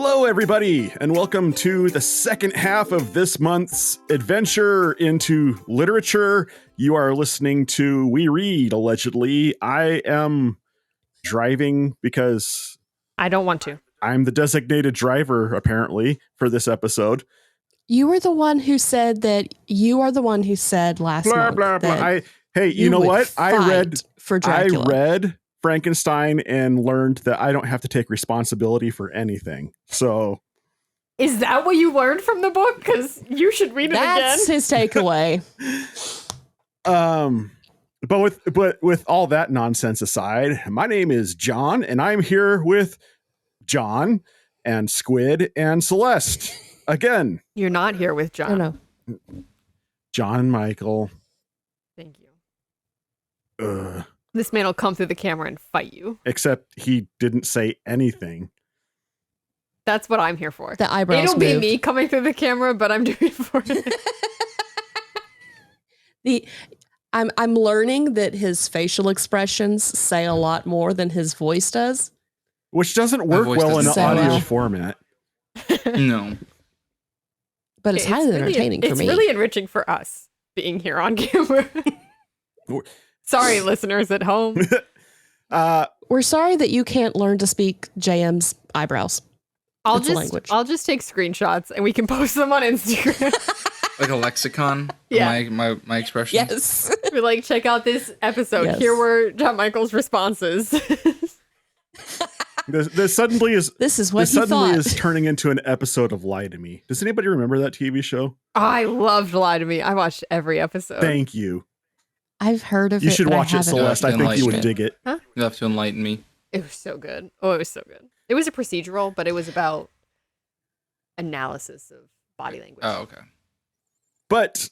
Hello, everybody, and welcome to the second half of this month's adventure into literature. You are listening to We Read, allegedly. I am driving because I don't want to. I'm the designated driver, apparently, for this episode. You were the one who said that last month. Blah, blah. That Hey, you know what? I for Dracula. read Frankenstein and learned that I don't have to take responsibility for anything. So, is that what you learned from the book? Because you should read it again. That's his takeaway. But with all that nonsense aside, my name is John, and I'm here with John and Squid and Celeste again. You're not here with John. Oh, no. John Michael. Thank you. This man will come through the camera and fight you. Except he didn't say anything. That's what I'm here for. The eyebrows It'll move. be me coming through the camera, but I'm doing it for it. I'm learning that his facial expressions say a lot more than his voice does. Which doesn't work well in an say audio well. format. No. But it's highly entertaining for me. It's really enriching for us being here on camera. Sorry, listeners at home. We're sorry that you can't learn to speak JM's eyebrows. I'll It's a language. just take screenshots and we can post them on Instagram. Like a lexicon Yeah. of my expressions. Yes. We're like, check out this episode. Yes. Here were John Michael's responses. This suddenly is This is what he suddenly thought. is turning into an episode of Lie to Me. Does anybody remember that TV show? I loved Lie to Me. I watched every episode. Thank you. I've heard of it. You should but watch I it, haven't Celeste. I think you Enlighten would me. dig it. You'll have to enlighten me. It was so good. Oh, it was so good. It was a procedural, but it was about analysis of body language. Oh, okay. But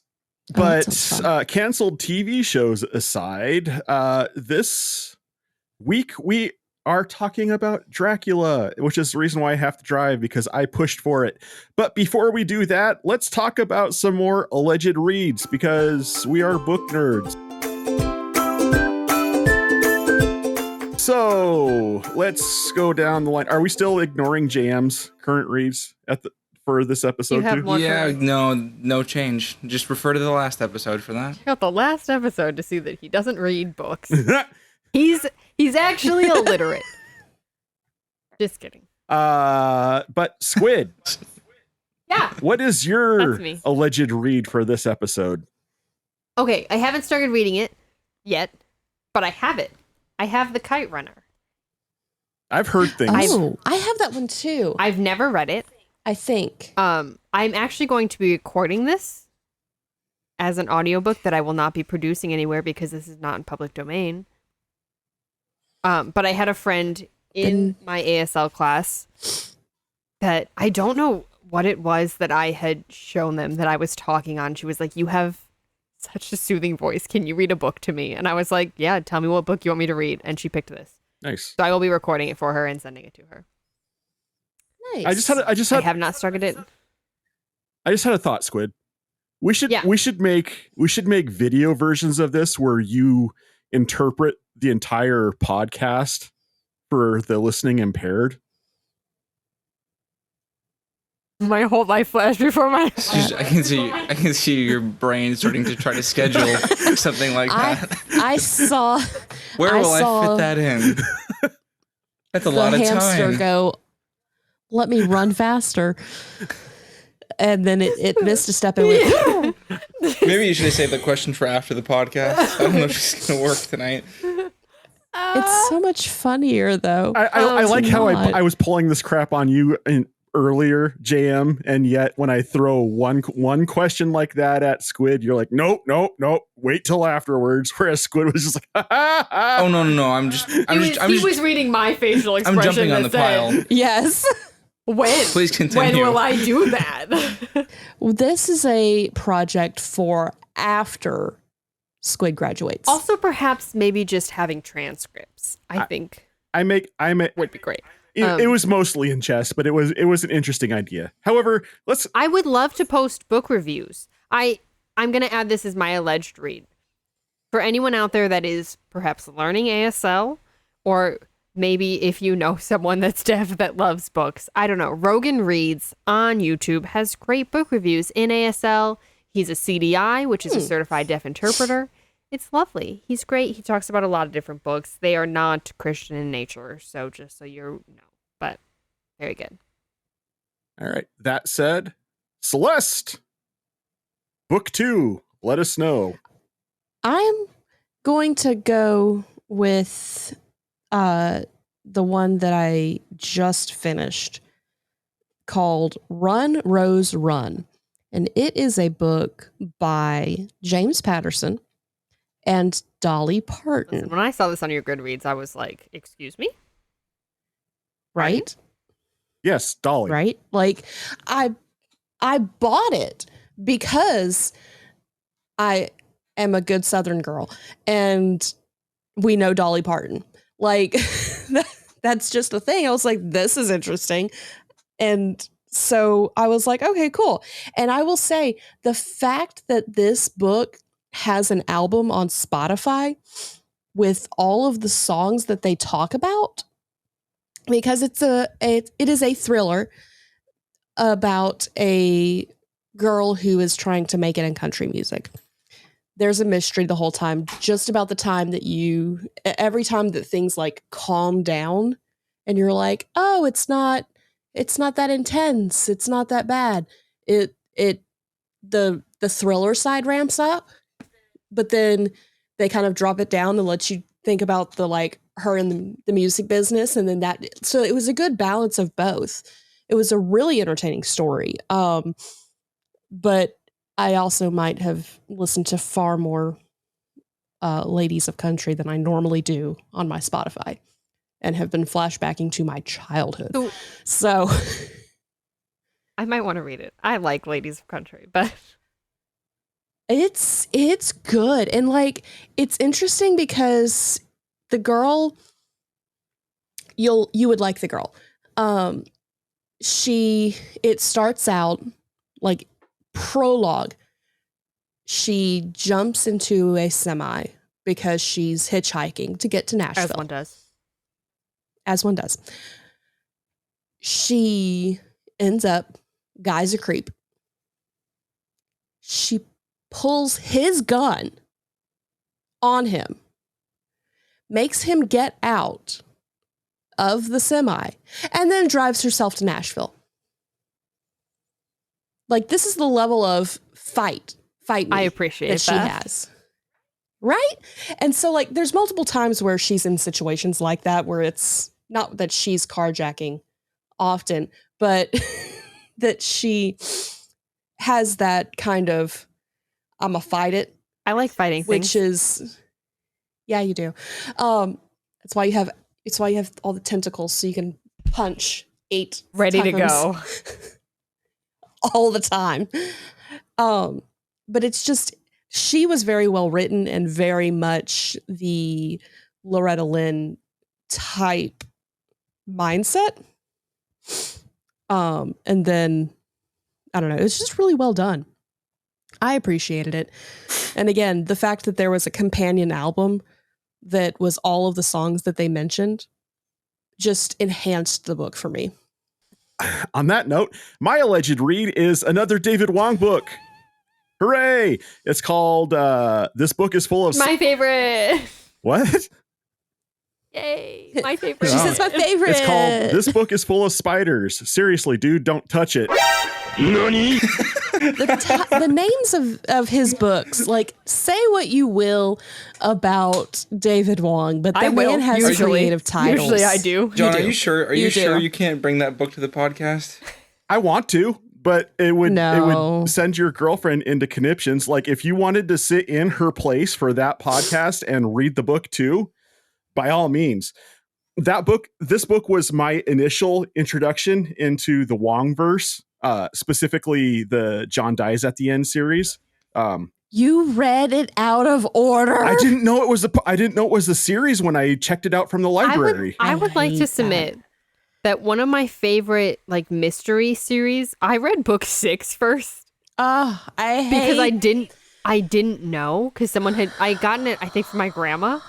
that sounds fun. canceled TV shows aside, this week we are talking about Dracula, which is the reason why I have to drive, because I pushed for it. But before we do that, let's talk about some more alleged reads, because we are book nerds. So let's go down the line. Are we still ignoring JM's current reads for this episode You have too? more Yeah, correct. no change. Just refer to the last episode for that. Check out the last episode to see that he doesn't read books. He's actually illiterate. Just kidding. But Squid, Yeah. what is your That's me. alleged read for this episode? Okay, I haven't started reading it yet, but I have it. I have The Kite Runner. I've heard things. Oh, I have that one too. I've never read it. I think. I'm actually going to be recording this as an audiobook that I will not be producing anywhere because this is not in public domain. But I had a friend in my ASL class that I don't know what it was that I had shown them that I was talking on. She was like, "You have such a soothing voice. Can you read a book to me?" And I was like, "Yeah, tell me what book you want me to read." And she picked this. Nice. So I will be recording it for her and sending it to her. Nice. I have not started it. I just had a thought, Squid. We should make video versions of this where you interpret the entire podcast for the listening impaired. My whole life flashed before my I can see your brain starting to try to schedule something like that. I saw Where will I saw fit that in? That's a the lot of hamster time. go, "Let me run faster." And then it missed a step and went, Maybe you should have saved the question for after the podcast. I don't know if she's gonna work tonight. It's so much funnier though. I like how not. I was pulling this crap on you earlier, JM, and yet when I throw one question like that at Squid, you're like, nope, wait till afterwards. Whereas Squid was just like, Oh no! He was reading my facial I'm expression. jumping on that the pile. said, Yes. When? Please continue. When will I do that? This is a project for after Squid graduates. Also, perhaps maybe just having transcripts. I think I make would be great. it was mostly in jest, but it was an interesting idea. However, I would love to post book reviews. I'm going to add this as my alleged read. For anyone out there that is perhaps learning ASL or maybe if you know someone that's deaf that loves books. I don't know. Rogan Reads on YouTube has great book reviews in ASL. He's a CDI, which is a certified deaf interpreter. It's lovely. He's great. He talks about a lot of different books. They are not Christian in nature, so just so you know. But very good. All right. That said, Celeste, book 2. Let us know. I'm going to go with the one that I just finished called Run, Rose, Run. And it is a book by James Patterson and Dolly Parton. Listen, when I saw this on your Goodreads, I was like, excuse me? Right? Yes, Dolly. Right? Like I bought it because I am a good Southern girl and we know Dolly Parton. Like that's just a thing. I was like, this is interesting. And so I was like, okay, cool. And I will say the fact that this book has an album on Spotify with all of the songs that they talk about, because it is a thriller about a girl who is trying to make it in country music. There's a mystery the whole time, just about the time that every time that things like calm down and you're like, oh, it's not that intense. It's not that bad. The thriller side ramps up, but then they kind of drop it down and let you think about her in the music business. And then so it was a good balance of both. It was a really entertaining story. But I also might have listened to far more ladies of country than I normally do on my Spotify and have been flashbacking to my childhood. So I might want to read it. I like Ladies of Country, but it's good. And it's interesting because the girl, you would like the girl. It starts out like prologue. She jumps into a semi because she's hitchhiking to get to Nashville. As one does. She ends up, guy's a creep. She pulls his gun on him, makes him get out of the semi, and then drives herself to Nashville. This is the level of fight I appreciate that she has. Right? And so there's multiple times where she's in situations like that where it's not that she's carjacking often, but that she has that kind of I'ma fight it. I like fighting which things. Is yeah, you do. It's why you have all the tentacles so you can punch 8 ready to times go all the time. But it's just, she was very well written and very much the Loretta Lynn type mindset. And then, I don't know, it's just really well done. I appreciated it. And again, the fact that there was a companion album that was all of the songs that they mentioned just enhanced the book for me. On that note, my alleged read is another David Wong book. Hooray! It's called This Book is Full of... My favorite! What? Yay! My favorite. She says my favorite! It's called This Book is Full of Spiders. Seriously, dude, don't touch it. Nani? The names of his books, say what you will about David Wong, but the man has creative titles. Usually I do. John, are you sure? Are you sure do. you can't bring that book to the podcast? I want to, but it would No. send your girlfriend into conniptions. If you wanted to sit in her place for that podcast and read the book too, by all means. This book was my initial introduction into the Wong verse. Specifically the John Dies at the End series. You read it out of order. I didn't know it was a series when I checked it out from the library. I would like to submit that one of my favorite mystery series, I read book 6 first. I didn't know because I gotten it, I think, from my grandma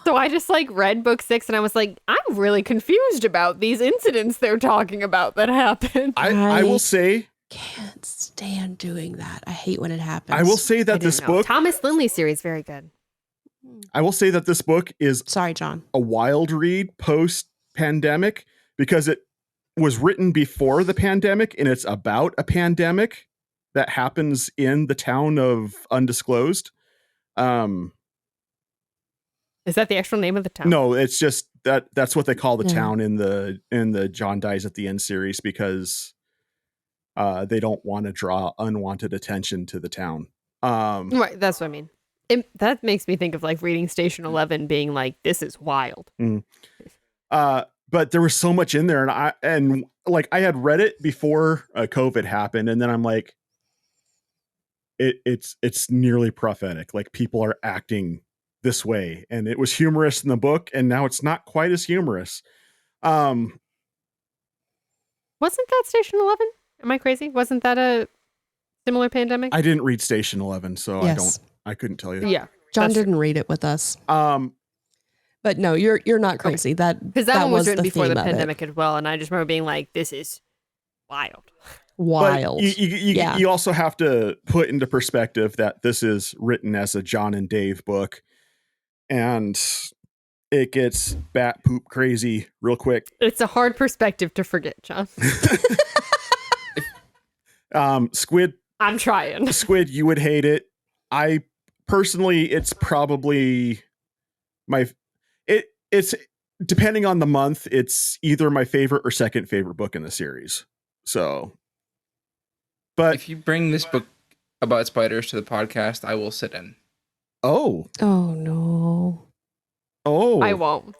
So I just like read book 6 and I was like, I'm really confused about these incidents they're talking about that happened. I will say, can't stand doing that. I hate when it happens. I will say I that didn't this know. book, Thomas Lindley series, very good. I will say that this book is Sorry, John. a wild read post pandemic because it was written before the pandemic and it's about a pandemic that happens in the town of Undisclosed. Is that the actual name of the town? No, it's just that's what they call the Yeah. town in the John Dies at the End series because they don't want to draw unwanted attention to the town. Right, that's what I mean. That makes me think of like reading Station 11 being like, this is wild. But there was so much in there, and I had read it before COVID happened, and then I'm like, it's nearly prophetic. Like people are acting this way, and it was humorous in the book, and now it's not quite as humorous. Wasn't that Station 11? Am I crazy? Wasn't that a similar pandemic? I didn't read Station 11, so Yes. I couldn't tell you. Yeah. John That's true. didn't read it with us. But no, you're not crazy. Because that one was written before the theme of it. pandemic as well, and I just remember being like, this is wild. Wild. But you also have to put into perspective that this is written as a John and Dave book, and it gets bat poop crazy real quick. It's a hard perspective to forget, John. Squid, I'm trying. you would hate it. I personally, it's probably it's depending on the month, it's either my favorite or second favorite book in the series. So, but If you bring this book about spiders to the podcast, I will sit in. oh no. I won't.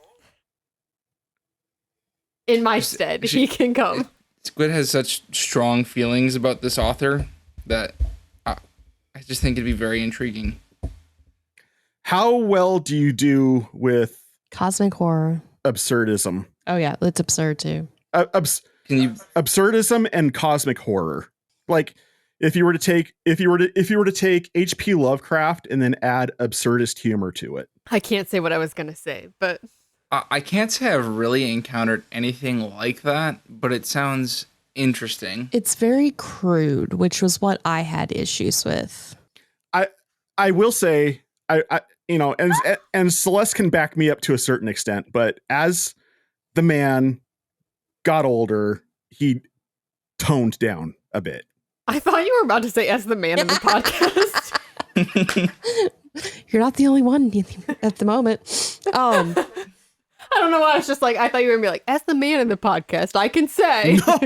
In my stead, he can come. Squid has such strong feelings about this author that I just think it'd be very intriguing. How well do you do with Cosmic horror. absurdism? Oh yeah, it's absurd too. Can you? Absurdism and cosmic horror. Like if you were to take H.P. Lovecraft and then add absurdist humor to it. I can't say what I was going to say, but I can't say I've really encountered anything like that, but it sounds interesting. It's very crude, which was what I had issues with. I will say I and Celeste can back me up to a certain extent, but as the man got older, he toned down a bit. I thought you were about to say as the man in the podcast. You're not the only one at the moment. I don't know why. I was just like, I thought you were going to be like, as the man in the podcast, I can say. No.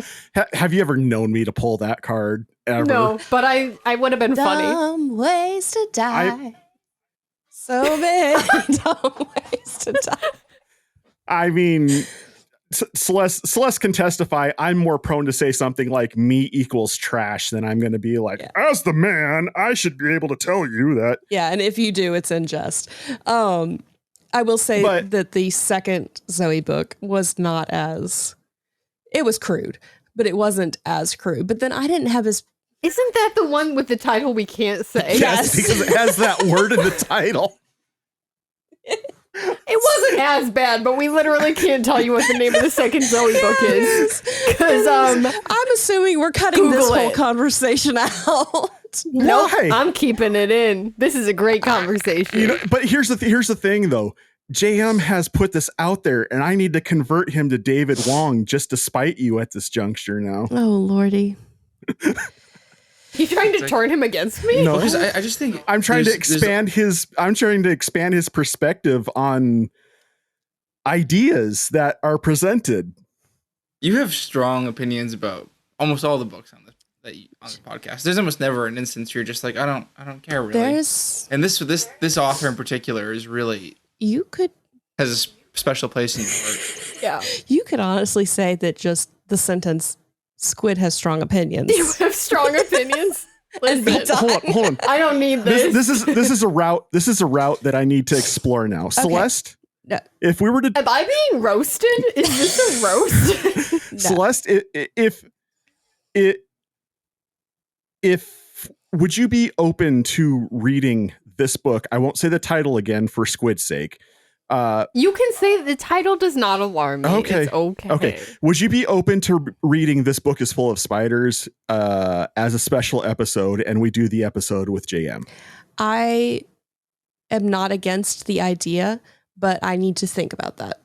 Have you ever known me to pull that card ever? No, but I would have been funny. Dumb ways to die. So many dumb ways to die. I mean, Celeste can testify. I'm more prone to say something like "me equals trash" than I'm going to be like, as the man, I should be able to tell you that. Yeah, and if you do, it's in jest. I will say that the second Zoe book was not as... It was crude, but it wasn't as crude. But then I didn't have as... Isn't that the one with the title we can't say? Yes, because it has that word in the title. It wasn't as bad, but we literally can't tell you what the name of the second Zoe book is. Because I'm assuming we're cutting Google this whole it. conversation out. Nope, Why? I'm keeping it in. This is a great conversation. But here's the thing, though. JM has put this out there, and I need to convert him to David Wong just to spite you at this juncture now. Oh, Lordy. You trying to turn him against me? No, Because I just think I'm trying to there's- expand his. I'm trying to expand his perspective on ideas that are presented. You have strong opinions about almost all the books on the podcast. There's almost never an instance where you're just like, I don't care really. And this author in particular is really has a special place in your heart. Yeah. You could honestly say that just the sentence "Squid has strong opinions." You have strong opinions? Listen, Hold on. I don't need this. This is a route. This is a route that I need to explore now. Celeste, No. if we were to Am I being roasted? Is this a roast? No. Celeste, if would you be open to reading this book? I won't say the title again for Squid's sake, You can say the title does not alarm me. Okay. It's okay. Okay. Would you be open to reading This Book is Full of Spiders as a special episode, and we do the episode with JM? I am not against the idea, but I need to think about that.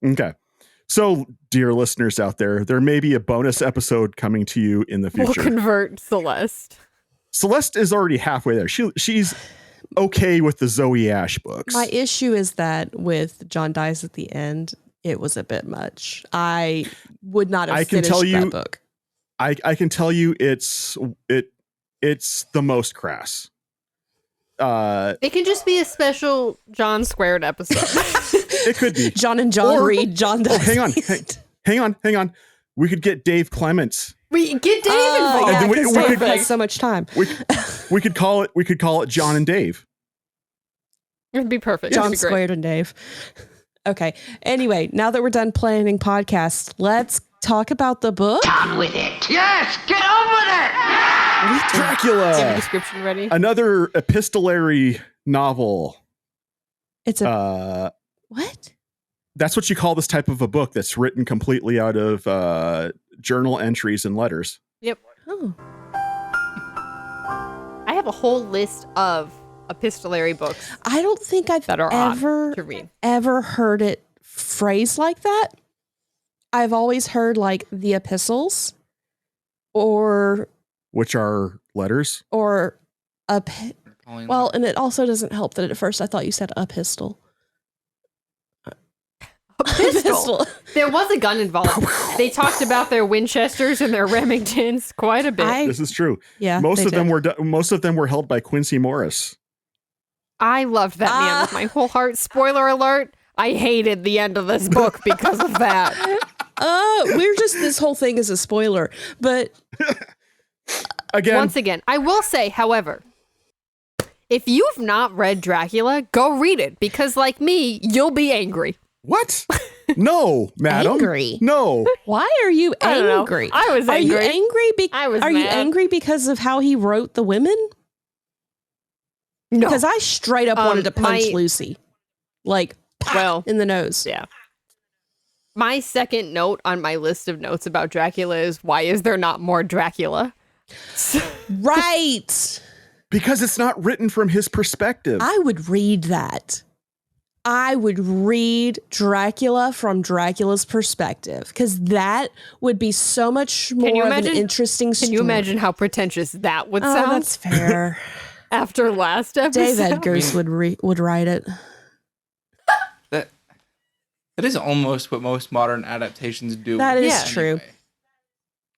Okay. So, dear listeners out there, there may be a bonus episode coming to you in the We'll future. convert Celeste. Celeste is already halfway there. She's okay with the Zoe Ash books. My issue is that with John dies at the end, it was a bit much. I would not have finished that book. I can tell you it's the most crass. It can just be a special John Squared episode. It could be John and John read John dies. hang on. We could get Dave Clements. We get Dave involved. Yeah, And because we Dave could- has so much time. We could call it John and Dave. It'd be perfect. John It'd be great. Squared and Dave. Okay. Anyway, now that we're done planning podcasts, let's talk about the book. On with it. Yes, get on with it. Do you have a Dracula. description ready? Another epistolary novel. It's a what? That's what you call this type of a book that's written completely out of journal entries and letters. Yep. Oh. I have a whole list of epistolary books I don't think I've that are odd ever to read. heard it phrased like that. I've always heard like the epistles or Which are letters. a Pauline well, and it also doesn't help that at first I thought you said a pistol. A pistol. There was a gun involved. They talked about their Winchesters and their Remingtons quite a bit. I This is true. yeah. Most they of them were held by Quincy Morris. I loved that man with my whole heart. Spoiler alert, I hated the end of this book because of that. this whole thing is a spoiler, but Again, Once again, I will say, however, if you've not read Dracula, go read it because like me, you'll be angry. what? No, madam. Angry? No. why are you I don't know. angry? I was Are you angry. angry? I was Are you mad. angry because of how he wrote the women? No. Because I straight up wanted to punch my- Lucy, like Well, in the nose. yeah. My second note on my list of notes about Dracula is why is there not more Dracula? Right. Because it's not written from his perspective. I would read that. I would read Dracula from Dracula's perspective because that would be so much more you of imagine- an interesting story. Can you imagine how pretentious that would Oh, sound that's fair. after last episode? Dave Edgars would write it. That is almost what most modern adaptations do. That is Yeah. true.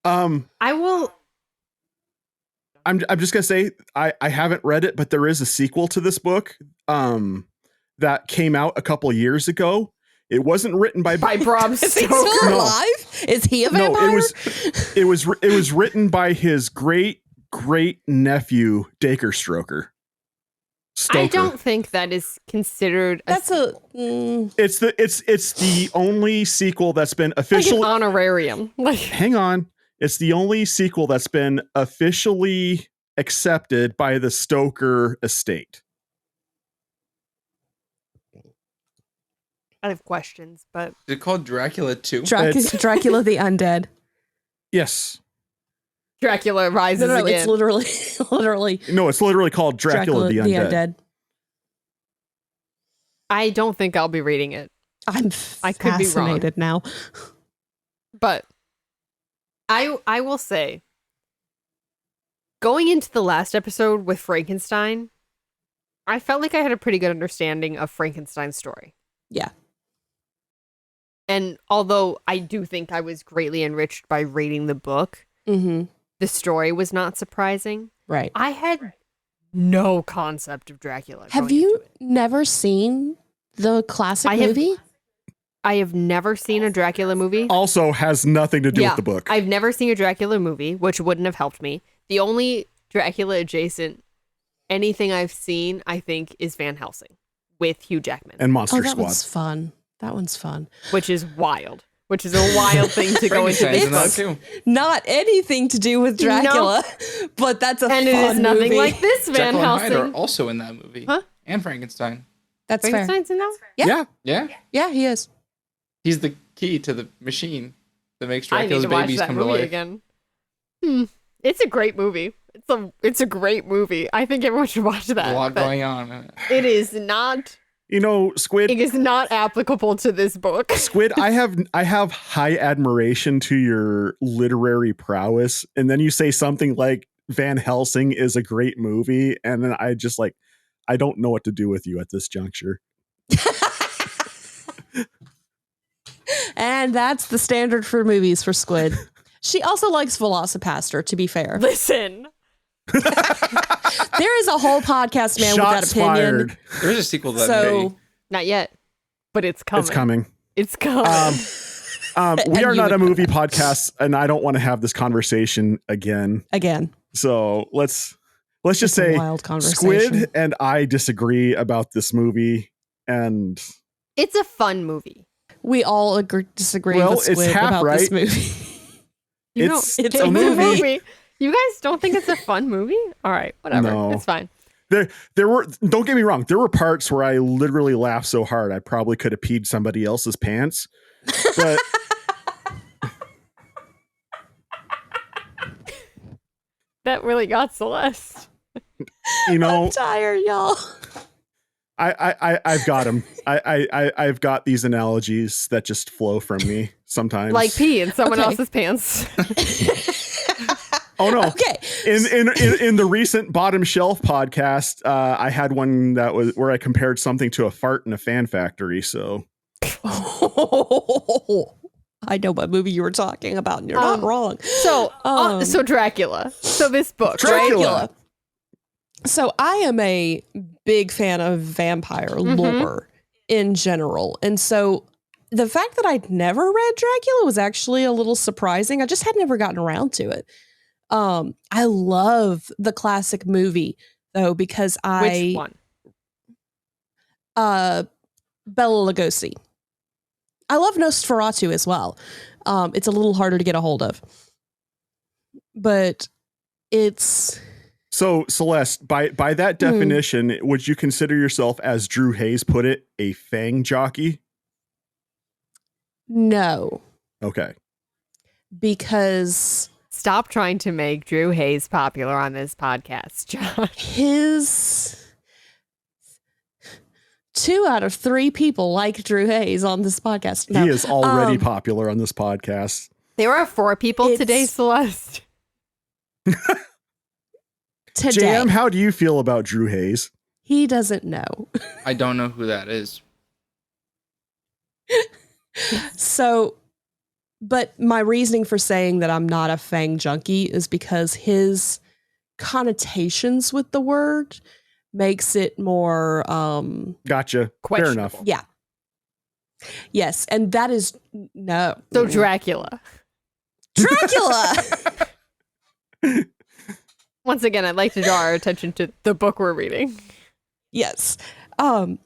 I will. I'm just gonna say I haven't read it, but there is a sequel to this book that came out a couple years ago. It wasn't written by Bram Is he Stoker. still No. alive? Is he a vampire? No, it was written by his great nephew Dacre Stoker. I don't think that is considered That's It's the only sequel that's been like an officially. honorarium. Like Hang on, it's the only sequel that's been officially accepted by the Stoker estate. I have questions, but Is it called Dracula 2? Dracula the Undead. Yes. Dracula rises No, again. it's literally No, it's literally called Dracula, the Undead. I don't think I'll be reading it, I could be wrong. fascinated now. but I will say, going into the last episode with Frankenstein, I felt like I had a pretty good understanding of Frankenstein's story. Yeah. And although I do think I was greatly enriched by reading the book, Mm-hmm. the story was not surprising. Right. I had no concept of Dracula. Have going you into it. never seen the classic I have- movie? I have never seen a Dracula movie. Also has nothing to do with the book. I've never seen a Dracula movie, which wouldn't have helped me. The only Dracula adjacent anything I've seen, I think, is Van Helsing with Hugh Jackman, And Monster that Squad. one's fun. That one's fun. which is wild. Which is a wild thing to go into Frankenstein's this in book. that too. Not anything to do with Dracula, but that's a And fun it is nothing movie. like this Van Jekyll and Hyde are Helsing. also in that movie. Huh? And Frankenstein. That's fair. Frankenstein's in that? Yeah. Yeah. He is. He's the key to the machine that makes I need Dracula's to watch babies that come to movie life. again. It's a great movie. It's a great movie. I think everyone should watch that. A lot but going on. It is not. You know, Squid. It is not applicable to this book. Squid, I have high admiration to your literary prowess, and then you say something like Van Helsing is a great movie, and then I just like I don't know what to do with you at this juncture. And that's the standard for movies for Squid. She also likes Velocipaster, to be fair. Listen. There is a whole podcast man Shots with that opinion. fired. There's a sequel to that So movie. Not yet. But it's coming. It's coming. It's coming. We are you not would a know movie that. podcast, and I don't want to have this conversation again. So let's just It's a say wild conversation. Squid and I disagree about this movie, and It's a fun movie. We all disagree Well, with it's Squid half about right. this movie. It's It's a a movie. You guys don't think it's a fun movie? All right, whatever. No. It's fine. There were, don't get me wrong, there were parts where I literally laughed so hard I probably could have peed somebody else's pants. But That really got Celeste. you know, I'm tired, y'all. I've got them. I've got these analogies that just flow from me sometimes. Like pee in someone Okay. else's pants. Oh no. Okay. In the recent Bottom Shelf podcast, I had one that was where I compared something to a fart in a fan factory. So I know what movie you were talking about, and you're not wrong. So Dracula. So this book, right? Dracula. So I am a big fan of vampire lore in general. And so the fact that I'd never read Dracula was actually a little surprising. I just had never gotten around to it. I love the classic movie though, because Which one? Bela Lugosi. I love Nosferatu as well. It's a little harder to get a hold of, but it's So Celeste, by that definition, would you consider yourself, as Drew Hayes put it, a fang jockey? no, Okay. because Stop trying to make Drew Hayes popular on this podcast, John. his 2 out of 3 people like Drew Hayes on this podcast. No. He is already popular on this podcast. There are 4 people It's- today, Celeste. Today. Jam, how do you feel about Drew Hayes? He doesn't know. I don't know who that is. So, but my reasoning for saying that I'm not a fang junkie is because his connotations with the word makes it more, Gotcha. Fair Questionable. enough. yeah. Yes. And that is no. So Dracula. Dracula. Once again, I'd like to draw our attention to the book we're reading. Yes. But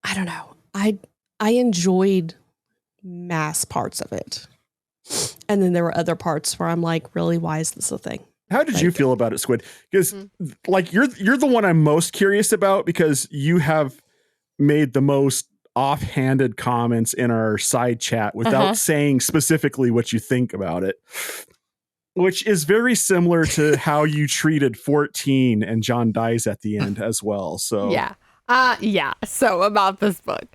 I don't know. I enjoyed mass parts of it. And then there were other parts where I'm like, really, why is this a thing? How did you feel about it, Squid? Because like you're the one I'm most curious about, because you have made the most offhanded comments in our side chat without saying specifically what you think about it, which is very similar to how you treated 14 and John dies at the end as well. So Yeah. So about this book.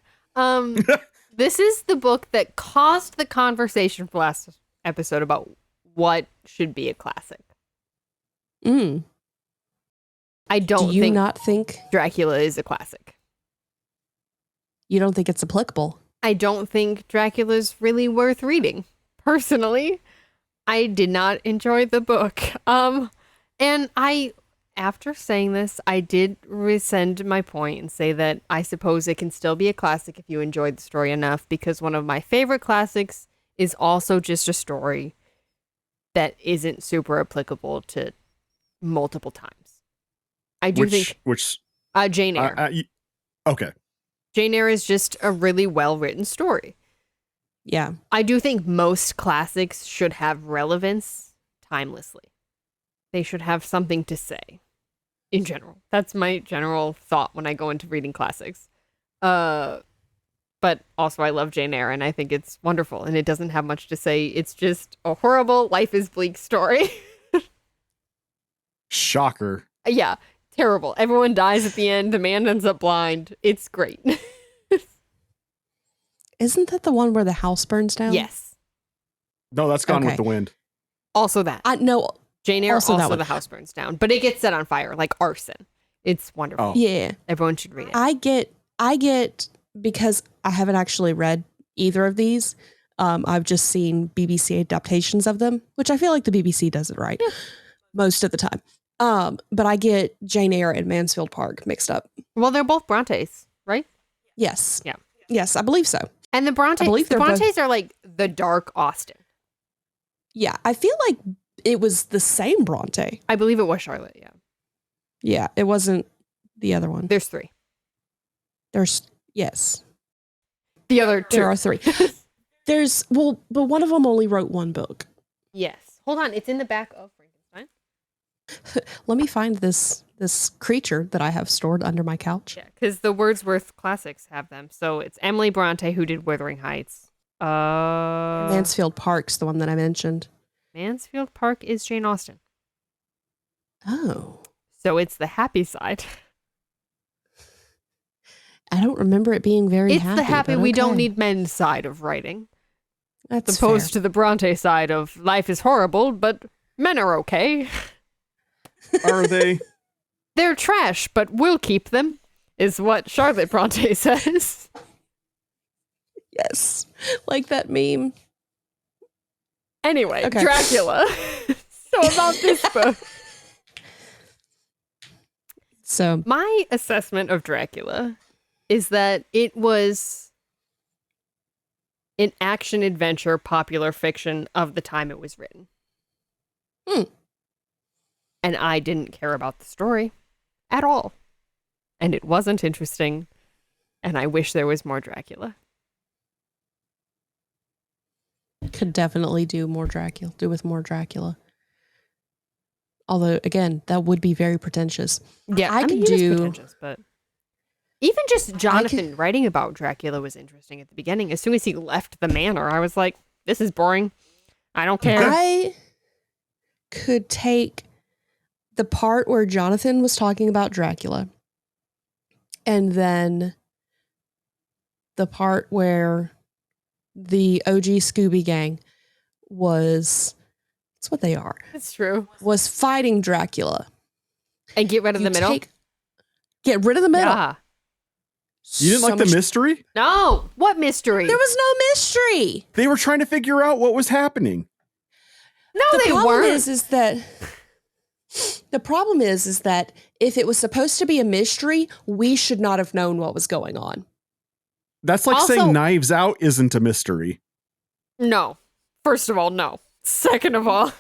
This is the book that caused the conversation for last episode about what should be a classic. Mm. I Do don't you think not think Dracula is a classic. you don't think it's applicable? I don't think Dracula's really worth reading. Personally, I did not enjoy the book. And after saying this, I did rescind my point and say that I suppose it can still be a classic if you enjoyed the story enough, because one of my favorite classics is also just a story that isn't super applicable to multiple times. I do think Jane Eyre. Okay. Jane Eyre is just a really well-written story. Yeah. I do think most classics should have relevance timelessly. They should have something to say. in general. That's my general thought when I go into reading classics. But also I love Jane Eyre, and I think it's wonderful, and it doesn't have much to say. It's just a horrible life is bleak story. Shocker. Yeah, terrible. Everyone dies at the end. The man ends up blind. It's great. Isn't that the one where the house burns down? Yes. No, that's Gone Okay. with the Wind. Also that. No. Jane Eyre, also that also one. the house burns down, but it gets set on fire like arson. It's wonderful. Oh. Yeah. Everyone should read it. I get because I haven't actually read either of these. I've just seen BBC adaptations of them, which I feel like the BBC does it right most of the time. But I get Jane Eyre and Mansfield Park mixed up. Well, they're both Brontes, right? Yes. Yeah. Yes, I believe so. And the Brontes, believe the they're both- Brontes are like the dark Austen. Yeah, I feel like it was the same Bronte. I believe it was Charlotte, yeah. Yeah, it wasn't the other one. There's 3. Yes, The other 2. there are 3. But one of them only wrote one book. Yes. Hold on, it's in the back of Frankenstein. Let me find this creature that I have stored under my couch. Yeah, because the Wordsworth classics have them. So it's Emily Bronte who did Wuthering Heights. Mansfield Park's the one that I mentioned. Mansfield Park is Jane Austen. Oh. So it's the happy side. I don't remember it being very It's happy. the happy but we don't okay. need men's side of writing. That's As opposed fair. to the Bronte side of life is horrible, but men are okay. Are they? They're trash, but we'll keep them, is what Charlotte Bronte says. Yes. Like that meme. Anyway, Okay. Dracula. So about this book. So My assessment of Dracula is that it was an action adventure popular fiction of the time it was written. And I didn't care about the story at all. And it wasn't interesting. And I wish there was more Dracula. could definitely do with more Dracula. Although again, that would be very pretentious. Yeah, I I mean, could it is do- pretentious, but even just Jonathan writing about Dracula was interesting at the beginning. As soon as he left the manor, I was like, this is boring. I don't care. I could take the part where Jonathan was talking about Dracula and then the part where the OG Scooby Gang that's what they are, It's true. was fighting Dracula. And get rid of the middle. Get rid of the middle. Yeah. You didn't So like the much- mystery? No, what mystery? There was no mystery. They were trying to figure out what was happening. No, The they problem weren't. is that the problem is that if it was supposed to be a mystery, we should not have known what was going on. That's like Also- saying Knives Out isn't a mystery. No. First of all, no. Second of all,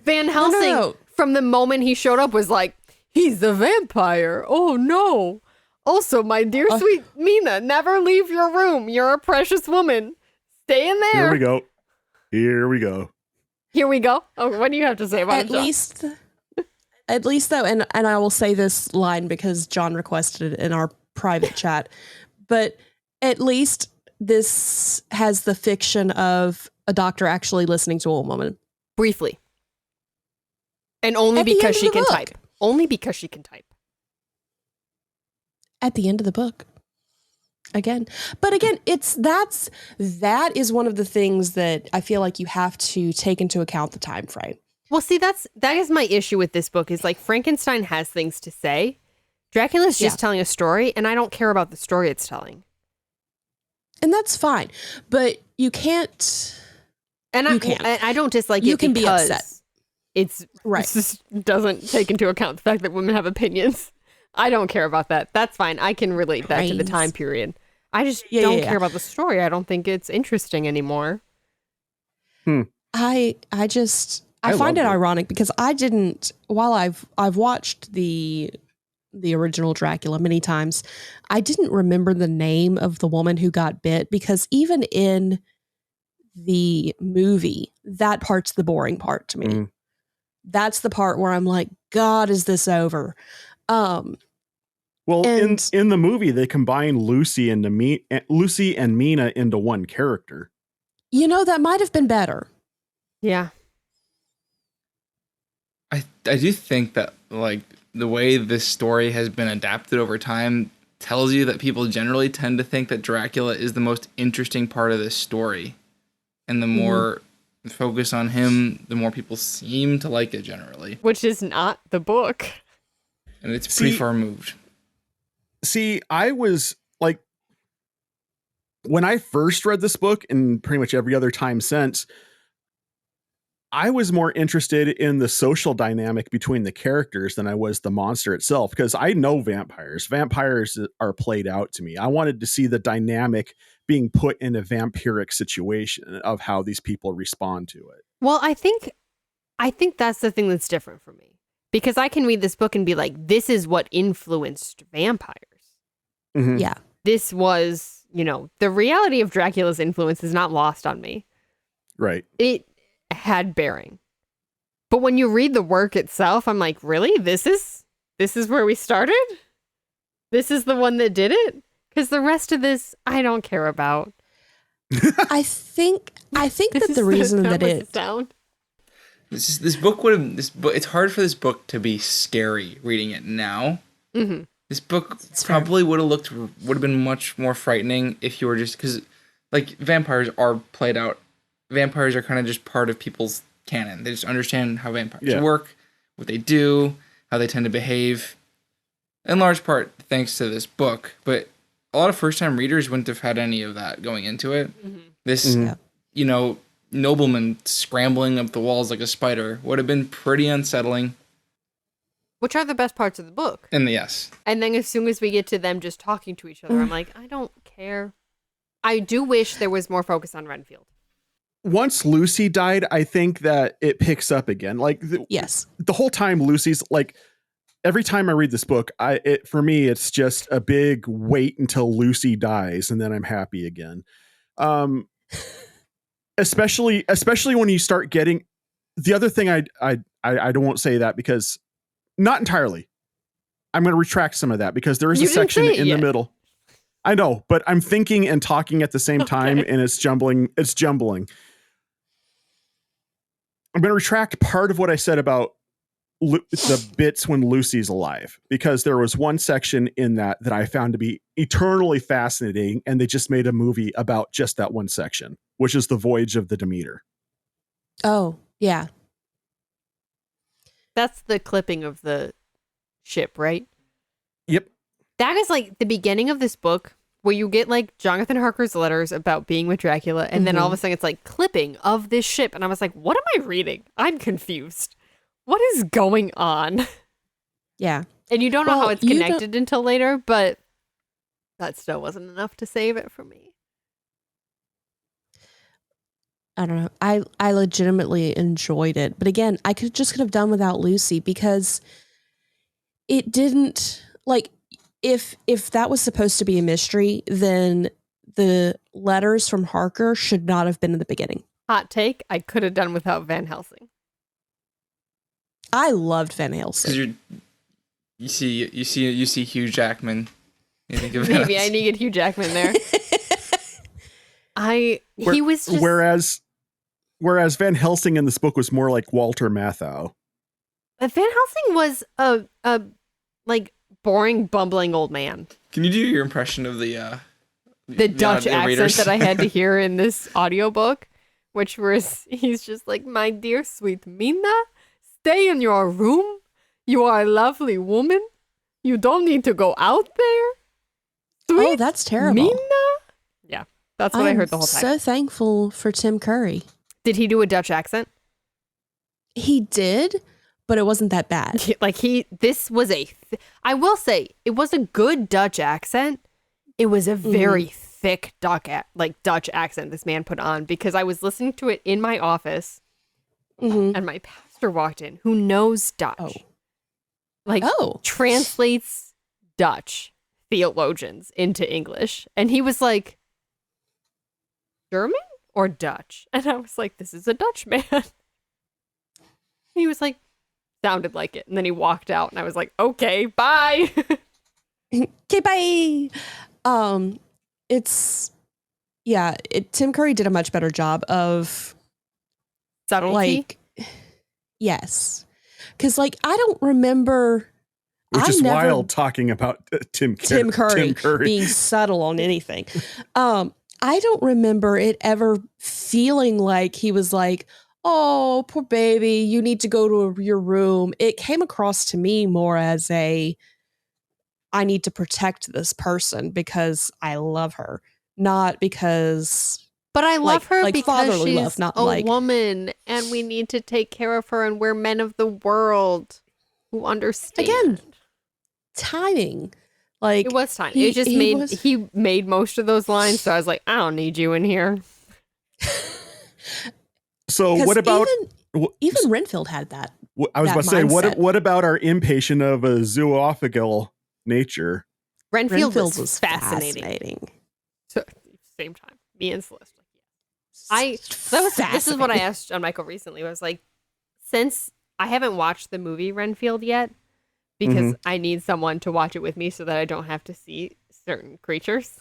Van Helsing, no. from the moment he showed up, was like, he's a vampire. Oh, no. Also, my dear sweet Mina, never leave your room. You're a precious woman. Stay in there. Here we go. Here we go. Here we go. Oh, what do you have to say about it, John? At least though, and I will say this line because John requested it in our private chat, but at least this has the fiction of a doctor actually listening to a woman. Briefly. And only At the end because of she the can book. type. Only because she can type. At the end of the book. But again, that is one of the things that I feel like you have to take into account the time frame. Well, see, that is my issue with this book is like Frankenstein has things to say. Dracula's just telling a story, and I don't care about the story it's telling. And that's fine. But you can't. And You can't. I don't dislike You it can be because upset. it's Right. it just doesn't take into account the fact that women have opinions. I don't care about that. That's fine. I can relate that to the Brains. time period. I just Yeah, don't yeah, yeah. care about the story. I don't think it's interesting anymore. I find loved it it. ironic because I didn't, while I've watched the original Dracula many times, I didn't remember the name of the woman who got bit because even in the movie, that part's the boring part to me. Mm. That's the part where I'm like, God, is this over? Well, And- in the movie, they combine Lucy and Mina into one character. That might have been better. Yeah. I do think that like the way this story has been adapted over time tells you that people generally tend to think that Dracula is the most interesting part of this story. And the more focus on him, the more people seem to like it generally. Which is not the book. And it's pretty far moved. See, I was like, when I first read this book, and pretty much every other time since, I was more interested in the social dynamic between the characters than I was the monster itself, because I know vampires. Vampires are played out to me. I wanted to see the dynamic being put in a vampiric situation of how these people respond to it. Well, I think that's the thing that's different for me. Because I can read this book and be like, this is what influenced vampires. Mm-hmm. Yeah. This was, the reality of Dracula's influence is not lost on me. Right. It had bearing. But when you read the work itself, I'm like, really? This is where we started? This is the one that did it? Because the rest of this, I don't care about. I think that the reason that it sound. This book would have it's hard for this book to be scary reading it now. Mm-hmm. This book probably would have been much more frightening if you were just, because like vampires are played out. Vampires are kind of just part of people's canon. They just understand how vampires work, what they do, how they tend to behave. In large part thanks to this book, but a lot of first-time readers wouldn't have had any of that going into it. Mm-hmm. This, nobleman scrambling up the walls like a spider would have been pretty unsettling. Which are the best parts of the book. And yes. And then as soon as we get to them just talking to each other, I'm like, I don't care. I do wish there was more focus on Renfield. Once Lucy died, I think that it picks up again. Like, the whole time Lucy's like, every time I read this book, for me, it's just a big wait until Lucy dies, and then I'm happy again. Especially when you start getting the other thing. I won't say that, because not entirely. I'm going to retract some of that, because there is a section in the middle. I know, but I'm thinking and talking at the same time, and it's jumbling. I'm going to retract part of what I said about the bits when Lucy's alive, because there was one section in that I found to be eternally fascinating, and they just made a movie about just that one section, which is the voyage of the Demeter. Oh, yeah. That's the clipping of the ship, right? Yep. That is like the beginning of this book, where you get like Jonathan Harker's letters about being with Dracula, and then all of a sudden it's like clipping of this ship, and I was like, what am I reading? I'm confused. What is going on? Yeah. And you don't know how it's connected until later, but that still wasn't enough to save it for me. I don't know. I legitimately enjoyed it. But again, I could have done without Lucy, because it didn't, like, if that was supposed to be a mystery, then the letters from Harker should not have been in the beginning. Hot take, I could have done without Van Helsing. I loved Van Helsing. You see Hugh Jackman. You think of Maybe I needed Hugh Jackman there. He was just, whereas Van Helsing in this book was more like Walter Matthau. Van Helsing was a like boring, bumbling old man. Can you do your impression of the Dutch accent that I had to hear in this audiobook, which was, he's just like, my dear sweet Mina, stay in your room. You are a lovely woman. You don't need to go out there. Sweet that's terrible. Mina? Yeah, that's what I heard the whole time. I'm so thankful for Tim Curry. Did he do a Dutch accent? He did, but it wasn't that bad. I will say, it was a good Dutch accent. It was a very thick Dutch accent this man put on, because I was listening to it in my office, and my pastor walked in, who knows Dutch. Translates Dutch theologians into English. And he was like, German or Dutch? And I was like, this is a Dutch man. He was like, sounded like it. And then he walked out and I was like, okay, bye. Okay, bye. Tim Curry did a much better job of Subtlety. like, yes. Because like, I don't remember. Which is wild talking about Tim Curry being subtle on anything. I don't remember it ever feeling like he was like, oh, poor baby, you need to go to your room. It came across to me more as I need to protect this person because I love her, not because. But I love her because she's love, not a woman and we need to take care of her and we're men of the world who understand. Again, timing. Like, it was time. It just he made most of those lines, so I was like, I don't need you in here. So what about even Renfield had that? I was about to say, what about our impatient of a zoophical nature? Renfield was fascinating. So, same time, me and Celeste. This is what I asked John Michael recently. I was like, since I haven't watched the movie Renfield yet, because I need someone to watch it with me so that I don't have to see certain creatures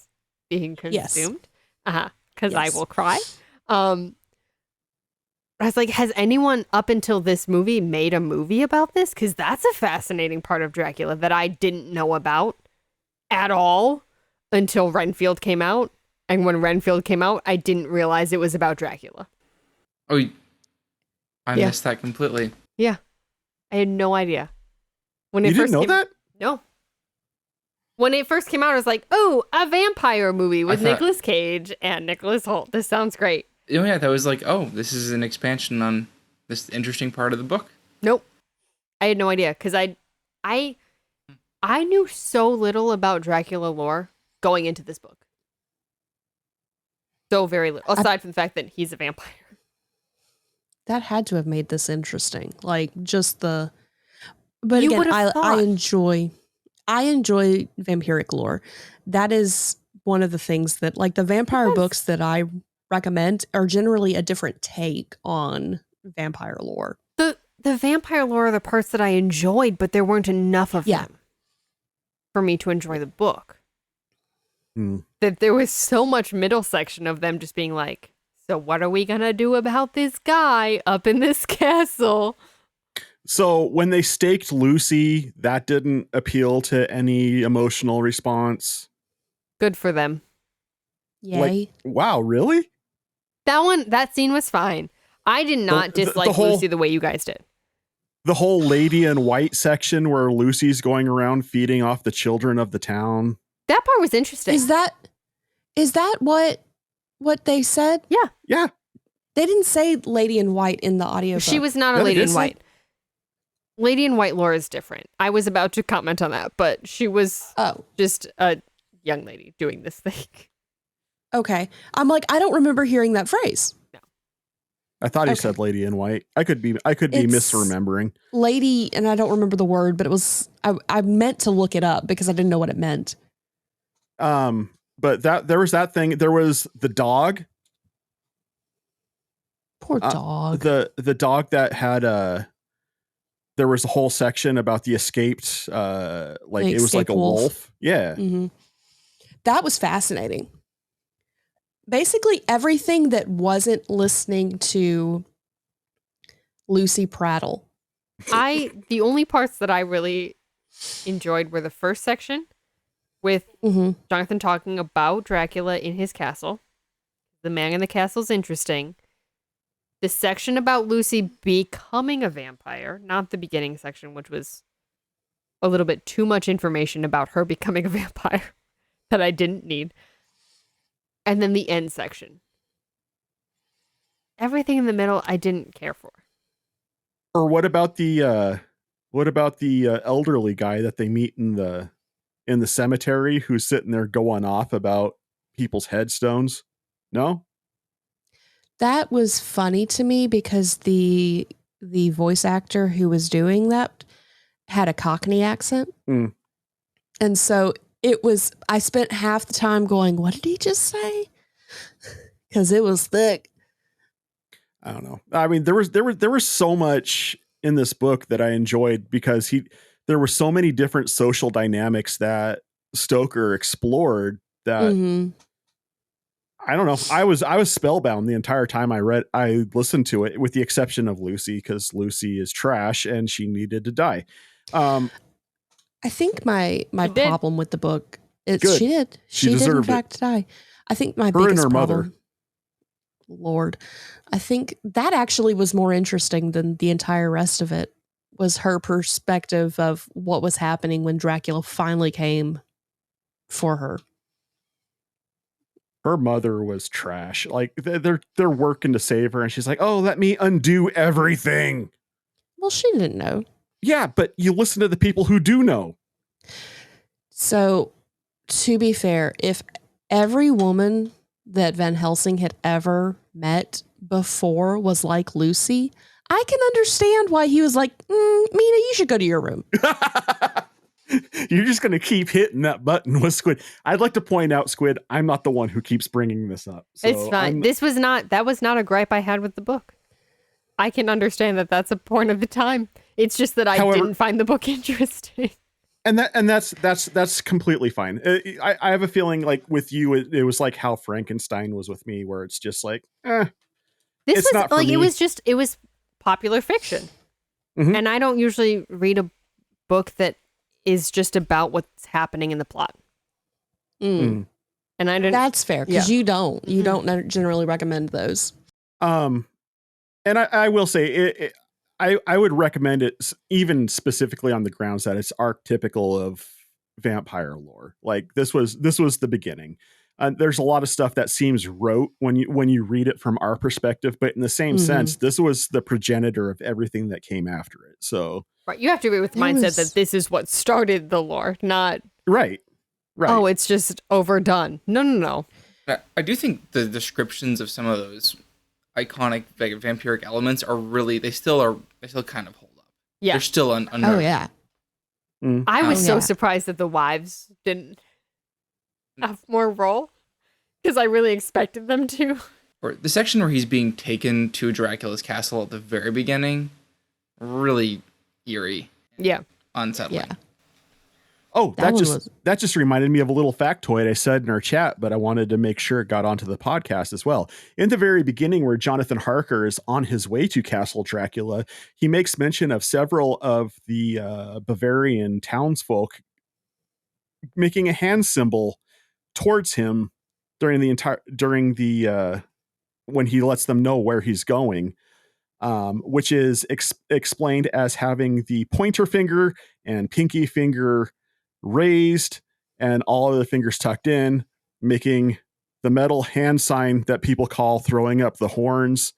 being consumed. Because I will cry. I was like, has anyone up until this movie made a movie about this? Because that's a fascinating part of Dracula that I didn't know about at all until Renfield came out. And when Renfield came out, I didn't realize it was about Dracula. Oh, I missed that completely. Yeah. I had no idea. When you didn't know that? No. When it first came out, I was like, oh, a vampire movie with Nicolas Cage and Nicholas Hoult. This sounds great. Oh, yeah. That was like, oh, this is an expansion on this interesting part of the book. Nope. I had no idea because I knew so little about Dracula lore going into this book. So very little, aside from the fact that he's a vampire. That had to have made this interesting. Like, just the... But you again, I enjoy vampiric lore. That is one of the things that, like, the vampire books that I recommend are generally a different take on vampire lore. The vampire lore are the parts that I enjoyed, but there weren't enough of them for me to enjoy the book. That there was so much middle section of them just being like, so what are we gonna do about this guy up in this castle? So when they staked Lucy, that didn't appeal to any emotional response. Good for them. Yay. Like, wow, really? That scene was fine. I did not dislike Lucy the way you guys did. The whole lady in white section where Lucy's going around feeding off the children of the town. That part was interesting. Is that what they said? Yeah. Yeah. They didn't say Lady in White in the audiobook. She was not a Lady in White. Lady in White lore is different. I was about to comment on that, but she was just a young lady doing this thing. Okay. I'm like, I don't remember hearing that phrase. No. I thought he said Lady in White. I could be misremembering. Lady, and I don't remember the word, but it was I meant to look it up because I didn't know what it meant. But there was that thing. There was the dog. Poor dog. The dog that had there was a whole section about the escaped, like it was like a wolf. Yeah. Mm-hmm. That was fascinating. Basically everything that wasn't listening to Lucy prattle. The only parts that I really enjoyed were the first section with Jonathan talking about Dracula in his castle. The man in the castle is interesting. The section about Lucy becoming a vampire, not the beginning section, which was a little bit too much information about her becoming a vampire that I didn't need. And then the end section. Everything in the middle, I didn't care for. Or what about the elderly guy that they meet in the cemetery who's sitting there going off about people's headstones? No? That was funny to me because the voice actor who was doing that had a Cockney accent. Mm. And so I spent half the time going, what did he just say? Because it was thick. I don't know. I mean, there was so much in this book that I enjoyed because there were so many different social dynamics that Stoker explored that I don't know. I was spellbound the entire time I listened to it, with the exception of Lucy, because Lucy is trash and she needed to die. I think my problem with the book is Good. she did in fact die. I think my biggest problem, mother. Lord, I think that actually was more interesting than the entire rest of it, was her perspective of what was happening when Dracula finally came for her. Her mother was trash. Like they're working to save her, and she's like, "Oh, let me undo everything." Well, she didn't know. Yeah, but you listen to the people who do know. So, to be fair, if every woman that Van Helsing had ever met before was like Lucy, I can understand why he was like, Mina, you should go to your room. You're just going to keep hitting that button with Squid. I'd like to point out, Squid, I'm not the one who keeps bringing this up. So it's fine. That was not a gripe I had with the book. I can understand that that's a point of the time. It's just that I didn't find the book interesting. And that's completely fine. I have a feeling like with you, it was like how Frankenstein was with me, where it's just like, This it's was not for like, me. it was popular fiction. And I don't usually read a book that is just about what's happening in the plot. And I didn't. That's fair, because you don't generally recommend those. And I will say I would recommend it, even specifically on the grounds that it's archetypical of vampire lore. Like this was the beginning. There's a lot of stuff that seems rote when you read it from our perspective, but in the same sense, this was the progenitor of everything that came after it. So right, you have to be with the mindset that this is what started the lore, not right. Oh, it's just overdone. No. I do think the descriptions of some of those iconic vampiric elements are really they still kind of hold up. Yeah, they're still Oh yeah. I was so surprised that the wives didn't have more role, because I really expected them to. Or the section where he's being taken to Dracula's castle at the very beginning, really eerie. Yeah, unsettling. Yeah. Oh, that just reminded me of a little factoid I said in our chat, but I wanted to make sure it got onto the podcast as well. In the very beginning, where Jonathan Harker is on his way to Castle Dracula, he makes mention of several of the Bavarian townsfolk making a hand symbol towards him during the when he lets them know where he's going, which is explained as having the pointer finger and pinky finger raised and all of the fingers tucked in, making the metal hand sign that people call throwing up the horns.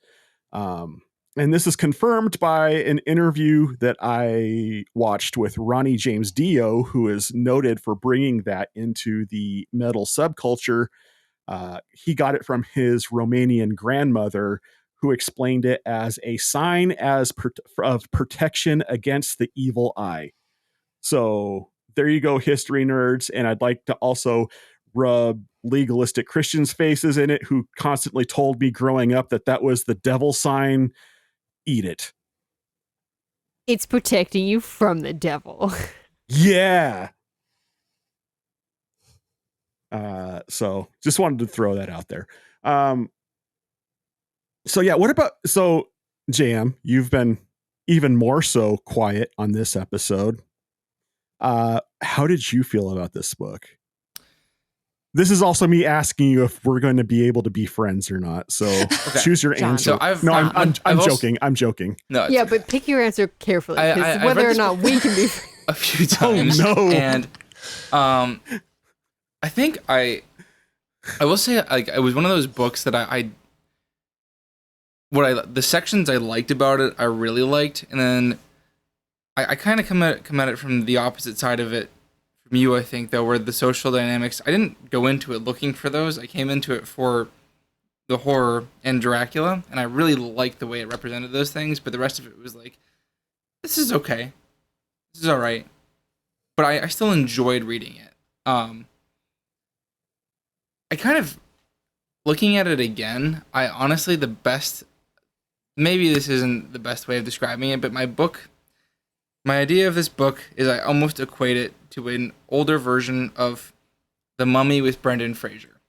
And this is confirmed by an interview that I watched with Ronnie James Dio, who is noted for bringing that into the metal subculture. He got it from his Romanian grandmother, who explained it as a sign of protection against the evil eye. So there you go, history nerds. And I'd like to also rub legalistic Christians' faces in it, who constantly told me growing up that was the devil sign. Eat it. it's protecting you from the devil. Yeah. So just wanted to throw that out there. So yeah, JM, you've been even more so quiet on this episode. How did you feel about this book? This is also me asking you if we're going to be able to be friends or not. So choose your John. answer. So I'm joking. I'm joking. No, Yeah, but pick your answer carefully, because I've whether read or this not we can be friends. a few times. Oh, no. And I think I will say, like, it was one of those books that the sections I liked about it, I really liked, and then I kind of come at it from the opposite side of it from you, I think, though, where the social dynamics, I didn't go into it looking for those. I came into it for the horror and Dracula, and I really liked the way it represented those things, but the rest of it was like, this is okay. This is all right. But I still enjoyed reading it. I kind of, looking at it again, I honestly, the best maybe this isn't the best way of describing it, but my idea of this book is I almost equate it to an older version of The Mummy with Brendan Fraser.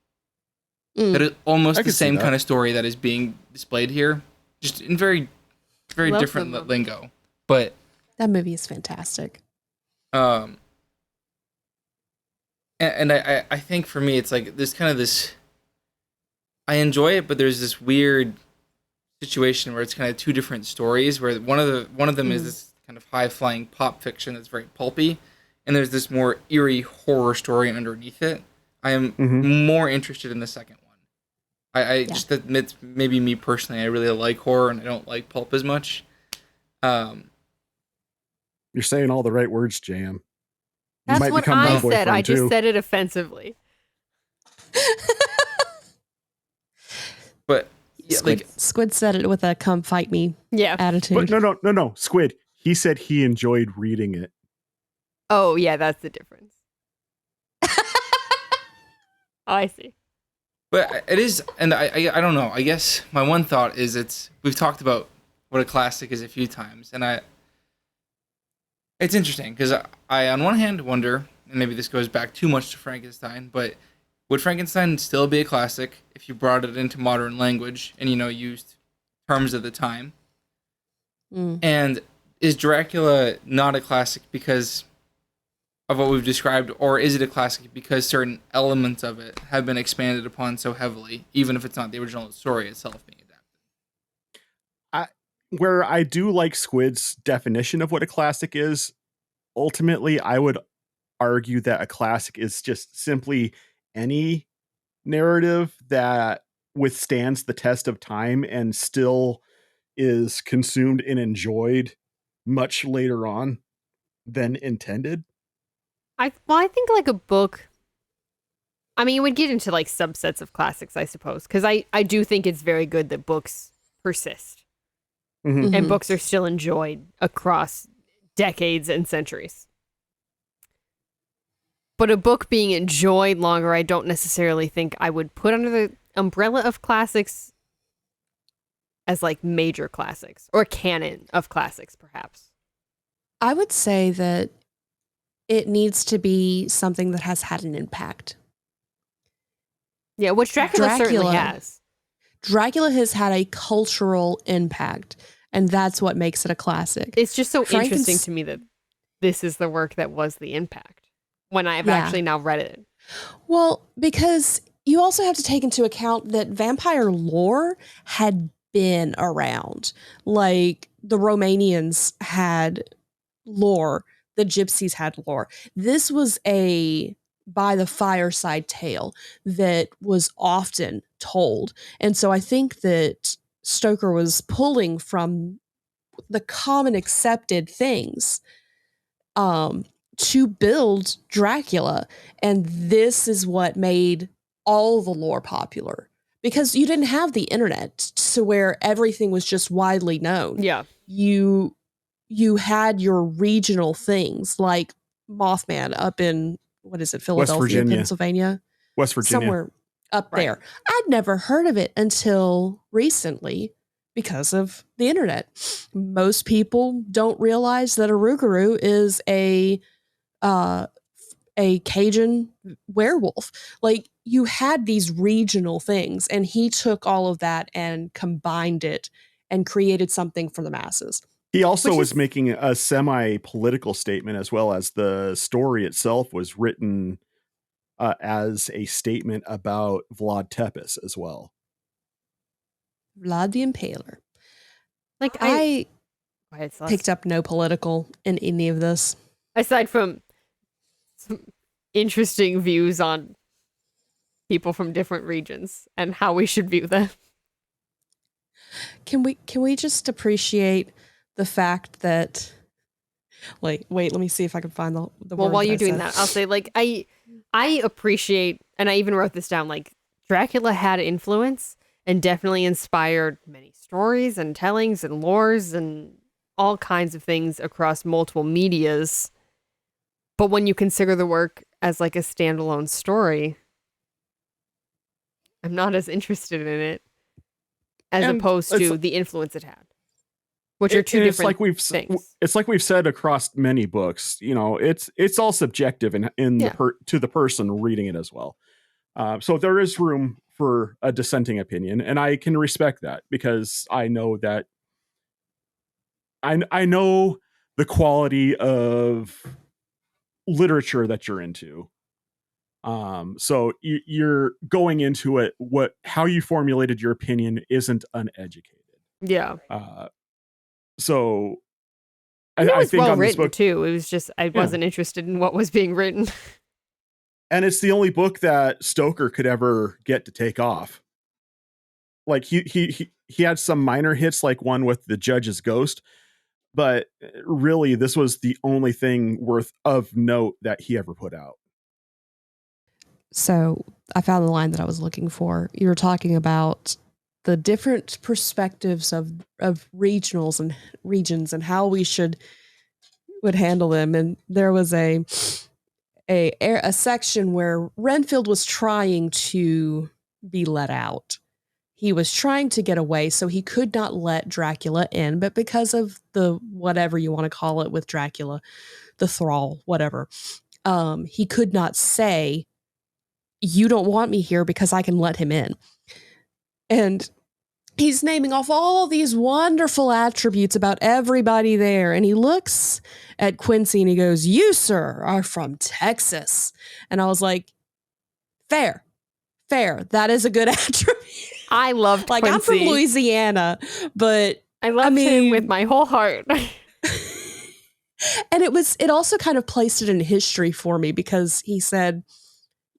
That is almost the same kind of story that is being displayed here, just in very, very different lingo. But that movie is fantastic. And I think for me, it's like there's kind of this. I enjoy it, but there's this weird situation where it's kind of two different stories. Where one of them is this kind of high flying pop fiction that's very pulpy, and there's this more eerie horror story underneath it. I am more interested in the second one. I just admit, maybe me personally, I really like horror and I don't like pulp as much. You're saying all the right words, Jam. That's what I said. I just said it offensively. But yeah, Squid said it with a "come fight me" attitude. But no, Squid. He said he enjoyed reading it. Oh yeah, that's the difference. Oh, I see. But it is, and I don't know. I guess my one thought is we've talked about what a classic is a few times, and it's interesting because I on one hand wonder, and maybe this goes back too much to Frankenstein, but would Frankenstein still be a classic if you brought it into modern language and used terms of the time? And is Dracula not a classic because of what we've described, or is it a classic because certain elements of it have been expanded upon so heavily, even if it's not the original story itself being adapted? Where I do like Squid's definition of what a classic is, ultimately, I would argue that a classic is just simply any narrative that withstands the test of time and still is consumed and enjoyed much later on than intended. I think like a book. I mean, it would get into like subsets of classics, I suppose, because I do think it's very good that books persist and books are still enjoyed across decades and centuries. But a book being enjoyed longer, I don't necessarily think I would put under the umbrella of classics as like major classics or canon of classics, perhaps. I would say that it needs to be something that has had an impact. Yeah, which Dracula certainly has. Dracula has had a cultural impact, and that's what makes it a classic. It's just so interesting to me that this is the work that was the impact when I've actually now read it. Well, because you also have to take into account that vampire lore had been around. Like the Romanians had lore. The gypsies had lore. This was a by the fireside tale that was often told. And so I think that Stoker was pulling from the common accepted things to build Dracula. And this is what made all the lore popular. Because you didn't have the internet to where everything was just widely known. Yeah. You had your regional things like Mothman up in, Philadelphia, Pennsylvania? West Virginia. Somewhere up there. I'd never heard of it until recently because of the internet. Most people don't realize that a Rougarou is a Cajun werewolf. Like, you had these regional things, and he took all of that and combined it and created something for the masses. He also was making a semi-political statement, as well as the story itself was written as a statement about Vlad Tepes as well. Vlad the Impaler. Like I picked up no political in any of this. Aside from some interesting views on people from different regions and how we should view them. Can we just appreciate the fact that, like, wait, let me see if I can find the word. Well, while you're doing that, I'll say, like, I appreciate, and I even wrote this down, like, Dracula had influence and definitely inspired many stories and tellings and lores and all kinds of things across multiple medias. But when you consider the work as like a standalone story, I'm not as interested in it. as And opposed it's- to the influence it had, which are two and different things. It's like we've said across many books. You know, it's all subjective Yeah. to the person reading it as well. So there is room for a dissenting opinion, and I can respect that because I know that I know the quality of literature that you're into. So you're going into it. How you formulated your opinion isn't uneducated. Yeah. So And it was I think well on this written book, too. It was just I wasn't interested in what was being written. and it's the only book that Stoker could ever get to take off. Like he had some minor hits, like one with the judge's ghost, but really this was the only thing worth of note that he ever put out. So I found the line that I was looking for. You were talking about the different perspectives of regionals and regions and how we would handle them. And there was a section where Renfield was trying to be let out. He was trying to get away, so he could not let Dracula in, but because of the whatever you want to call it with Dracula, the thrall, whatever, he could not say, "You don't want me here," because I can let him in. And he's naming off all these wonderful attributes about everybody there. And he looks at Quincy and he goes, "You, sir, are from Texas." And I was like, fair. That is a good attribute. I loved Like, Quincy. I'm from Louisiana, but I loved him with my whole heart. and it also kind of placed it in history for me because he said,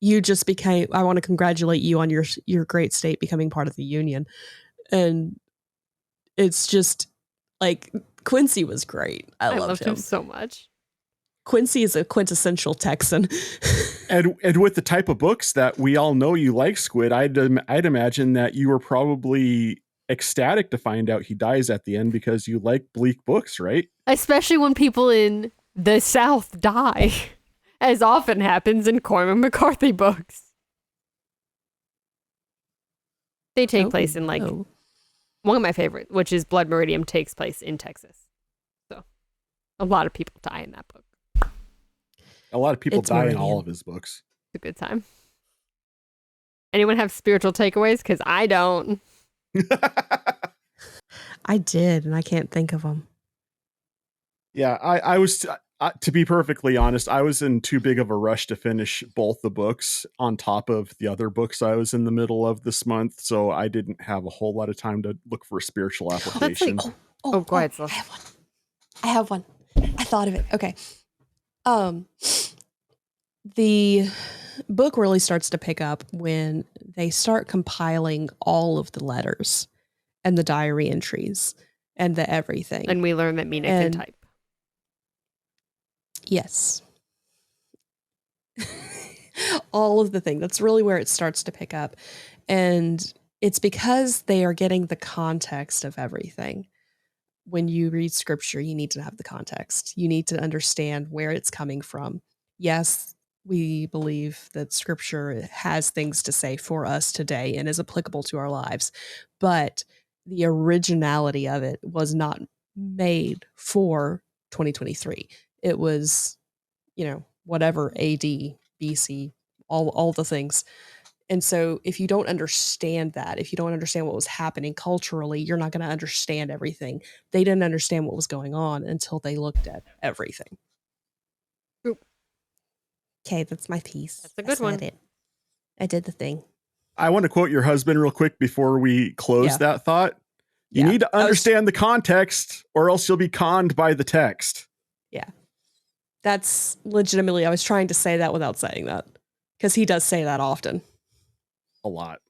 "You just became, I want to congratulate you on your great state becoming part of the Union." And it's just like, Quincy was great. I loved him so much. Quincy is a quintessential Texan. And with the type of books that we all know you like, Squid, I'd imagine that you were probably ecstatic to find out he dies at the end because you like bleak books, right? Especially when people in the South die, as often happens in Cormac McCarthy books. They take place in one of my favorite, which is Blood Meridian, takes place in Texas. So a lot of people die in that book. A lot of people It's die in Meridian. all of his books. It's a good time. Anyone have spiritual takeaways? Because I don't. I did, and I can't think of them. Yeah, I was, to be perfectly honest, I was in too big of a rush to finish both the books on top of the other books I was in the middle of this month, so I didn't have a whole lot of time to look for a spiritual application. Go ahead, Slo. I have one. I thought of it. Okay. The book really starts to pick up when they start compiling all of the letters and the diary entries and the everything. And we learn that Mina can type. Yes. All of the thing. That's really where it starts to pick up. And it's because they are getting the context of everything. When you read scripture, you need to have the context. You need to understand where it's coming from. Yes, we believe that scripture has things to say for us today and is applicable to our lives, but the originality of it was not made for 2023. It was, whatever, AD, BC, all the things. And so if you don't understand that, if you don't understand what was happening culturally, you're not going to understand everything. They didn't understand what was going on until they looked at everything. Okay, that's my piece. That's a good one. It. I did the thing. I want to quote your husband real quick before we close that thought. You need to understand the context or else you'll be conned by the text. Yeah. That's legitimately, I was trying to say that without saying that because he does say that often. A lot.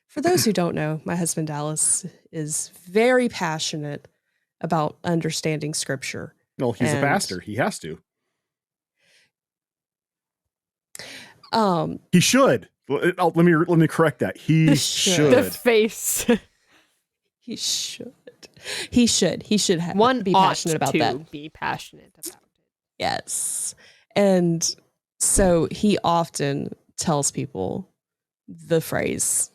For those who don't know, my husband Dallas is very passionate about understanding scripture. Well, he's a pastor. He has to. He should. Let me correct that. He should. The face. He should. He should be passionate about that. Be passionate about it. Yes. And so he often tells people the phrase,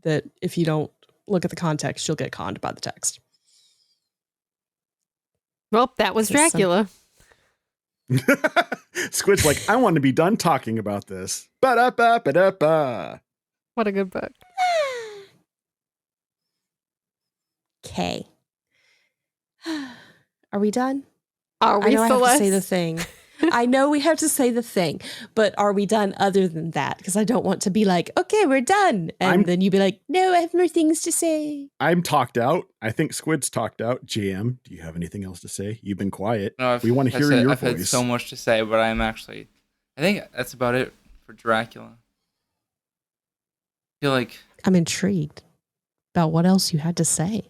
that if you don't look at the context, you'll get conned by the text. Well, that was Dracula. Squid's like, I want to be done talking about this. Ba-da-ba-ba-da-ba. What a good book. Okay. Are we done? Are we, I know I have to Celeste? say the thing. I know we have to say the thing, but are we done other than that? Because I don't want to be like, okay, we're done. And then you be like, no, I have more things to say. I'm talked out. I think Squid's talked out. GM, do you have anything else to say? You've been quiet. No, we want to hear your I've voice. had so much to say, but I think that's about it for Dracula. I feel like I'm intrigued about what else you had to say.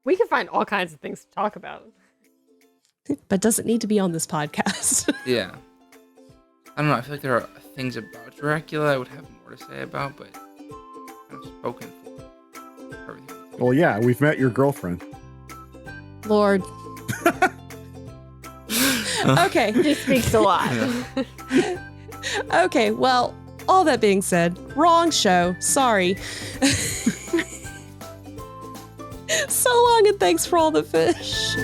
We can find all kinds of things to talk about. But doesn't need to be on this podcast. Yeah. I don't know. I feel like there are things about Dracula I would have more to say about, but I've spoken for everything. Well, yeah, we've met your girlfriend. Lord. Okay. He speaks a lot. Yeah. Okay, well, all that being said, wrong show. Sorry. So long, and thanks for all the fish.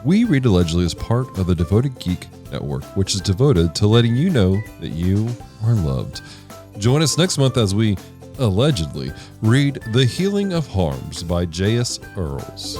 We Read Allegedly is part of the Devoted Geek Network, which is devoted to letting you know that you are loved. Join us next month as we allegedly read The Healing of Harms by J.S. Earls.